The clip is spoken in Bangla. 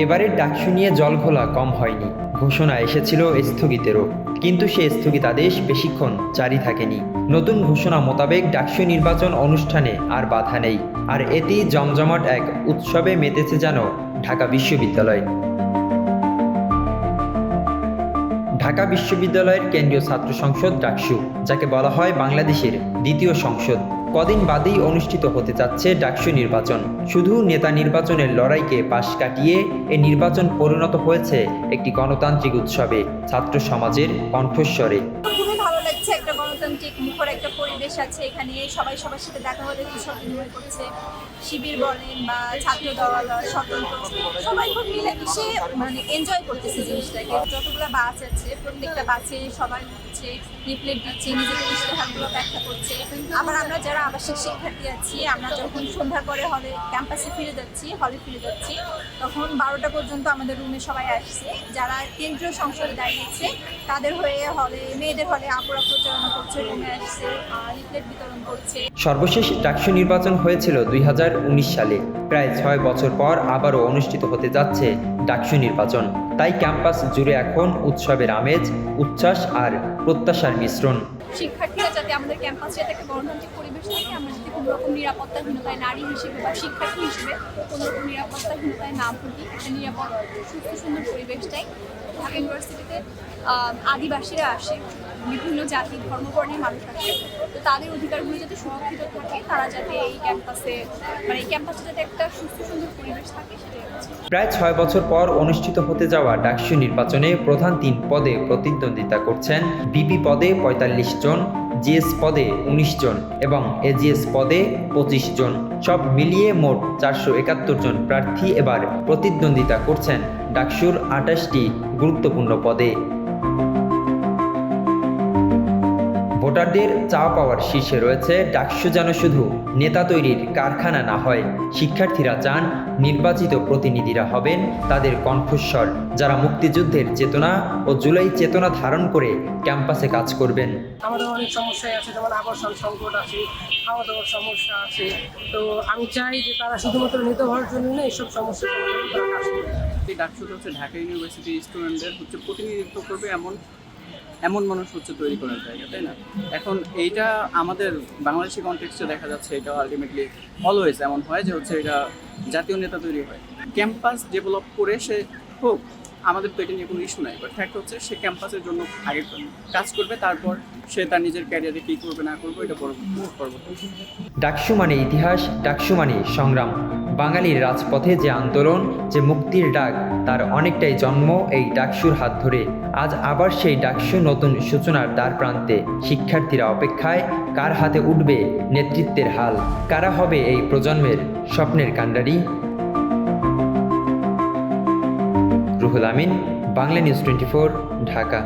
এবারের ডাকসু নিয়ে জলঘোলা কম হয়নি। ঘোষণা এসেছিল স্থগিতেরও, কিন্তু সে স্থগিতাদেশ বেশিক্ষণ জারি থাকেনি। নতুন ঘোষণা মোতাবেক ডাকসু নির্বাচন অনুষ্ঠানে আর বাধা নেই, আর এতেই জমজমাট এক উৎসবে মেতেছে যেন ঢাকা বিশ্ববিদ্যালয়। ঢাকা বিশ্ববিদ্যালয়ের কেন্দ্রীয় ছাত্র সংসদ ডাকসু, যাকে বলা হয় বাংলাদেশের দ্বিতীয় সংসদ, কদিন বাদেই অনুষ্ঠিত হতে যাচ্ছে ডাকসু নির্বাচন। শুধু নেতা নির্বাচনের লড়াইকে পাশ কাটিয়ে এ নির্বাচন পরিণত হয়েছে একটি গণতান্ত্রিক উৎসবে, ছাত্র সমাজের কণ্ঠস্বরে। খুবই ভালো লাগছে, একটা গণতান্ত্রিক মুখর একটা পরিবেশ আছে এখানে। সবাই সবার সাথে দেখা হলে কুশল বিনিময় করছে। শিবির বলেন বা ছাত্র দল, স্বতন্ত্র, সবাই খুব মিলেমিশে এনজয় করতেছে জিনিসটাকে। যতগুলো বাস আছে প্রত্যেকটা বাসে সবাই হচ্ছে লিফলেট দিচ্ছে, নিজেদের ইশতেহারগুলো ব্যাখ্যা করছে। আবার আমরা যারা আবাসিক শিক্ষার্থী আছি, আমরা যখন সন্ধ্যার পরে হলে ক্যাম্পাসে ফিরে যাচ্ছি, তখন 12টা পর্যন্ত আমাদের রুমে সবাই আসছে। যারা কেন্দ্রীয় সংসদে দাঁড়িয়েছে তাদের হয়ে হলে, মেয়েদের হলে আপুরা প্রচারণা করছে, রুমে আসছে, লিফলেট বিতরণ করছে। সর্বশেষ ডাকসু নির্বাচন হয়েছিল 2019 সালে। প্রায় 6 বছর পর আবারও অনুষ্ঠিত হতে যাচ্ছে ডাকসু নির্বাচন। তাই ক্যাম্পাস জুড়ে এখন উৎসবের আমেজ, উচ্ছ্বাস আর প্রত্যাশার মিশ্রণ। শিক্ষার্থীরা যাতে আমাদের ক্যাম্পাসে একটা গণতান্ত্রিক পরিবেশ থাকে, আমরা যাতে কোনো রকম নিরাপত্তাহীনতায়, নারী হিসেবে বা শিক্ষার্থী হিসেবে কোনো রকম নিরাপত্তাহীনতায় না ভুগি, একটা নিরাপদ সুস্থ সুন্দর পরিবেশটাই। ঢাকা ইউনিভার্সিটিতে আদিবাসীরা আসে, বিভিন্ন জাতি ধর্মবর্ণের মানুষ আসে, তো তাদের অধিকারগুলো যাতে সুরক্ষিত থাকে, তারা যাতে এই ক্যাম্পাসে এই ক্যাম্পাসে যাতে একটা সুস্থ সুন্দর পরিবেশ থাকে, সেটাই হচ্ছে। প্রায় 6 বছর পর অনুষ্ঠিত হতে যাওয়া ডাকসু নির্বাচনে প্রধান 3 পদে প্রতিদ্বন্দ্বিতা করছেন বিপি পদে 45 জন, জিএস পদে 19 জন এবং এজিএস পদে 25 জন। সব মিলিয়ে মোট 471 জন প্রার্থী এবার প্রতিদ্বন্দ্বিতা করছেন ডাকসুর 28টি গুরুত্বপূর্ণ পদে। ভোটারদের চাওয়া পাওয়ার শীর্ষে রয়েছে ডাকসু যেন শুধু নেতা তৈরির কারখানা না হয়। শিক্ষার্থীরা চান নির্বাচিত প্রতিনিধিরা হবেন তাদের কণ্ঠস্বর, যারা মুক্তিযুদ্ধের চেতনা ও জুলাই চেতনা ধারণ করে ক্যাম্পাসে কাজ করবেন। আমাদের অনেক সমস্যায় আছে, যেমন আবাসন সংকট আছে, খাওয়া দাওয়ার সমস্যা আছে। তো আমি চাই যে তারা শুধুমাত্র নেতা হওয়ার জন্য না, এইসব সমস্যা সমাধান করার কাজ করবে। এই ডাকসুটা হচ্ছে ঢাকা ইউনিভার্সিটি স্টুডেন্টদের প্রতিনিধিত্ব করবে এমন মানুষ তৈরি করার জায়গা, তাই না? এখন এইটা আমাদের বাংলাদেশি কনটেক্সটে দেখা যাচ্ছে, এটা আলটিমেটলি অলওয়েজ এমন হয় যে এটা জাতীয় নেতা তৈরি হয়। ক্যাম্পাস ডেভেলপ করে সে হোক, আমাদের তো এটা নিয়ে কোনো ইস্যু নাই। বাট ফ্যাক্ট হচ্ছে সে ক্যাম্পাসের জন্য আগে কাজ করবে, তারপর সে তার নিজের ক্যারিয়ারে কী করবে না করবে এটা পরবর্তী। ডাকসু মানে ইতিহাস, ডাকসু মানে সংগ্রাম। বাঙালির রাজপথে যে আন্দোলন, যে মুক্তির ডাক, তার অনেকটাই জন্ম এই ডাকসুর হাত ধরে। আজ আবার সেই ডাকসু নতুন সূচনার দ্বার প্রান্তে। শিক্ষার্থীরা অপেক্ষায়, কার হাতে উঠবে নেতৃত্বের হাল, কারা হবে এই প্রজন্মের স্বপ্নের কাণ্ডারি। রুহুল আমিন, বাংলা নিউজ 24, ঢাকা।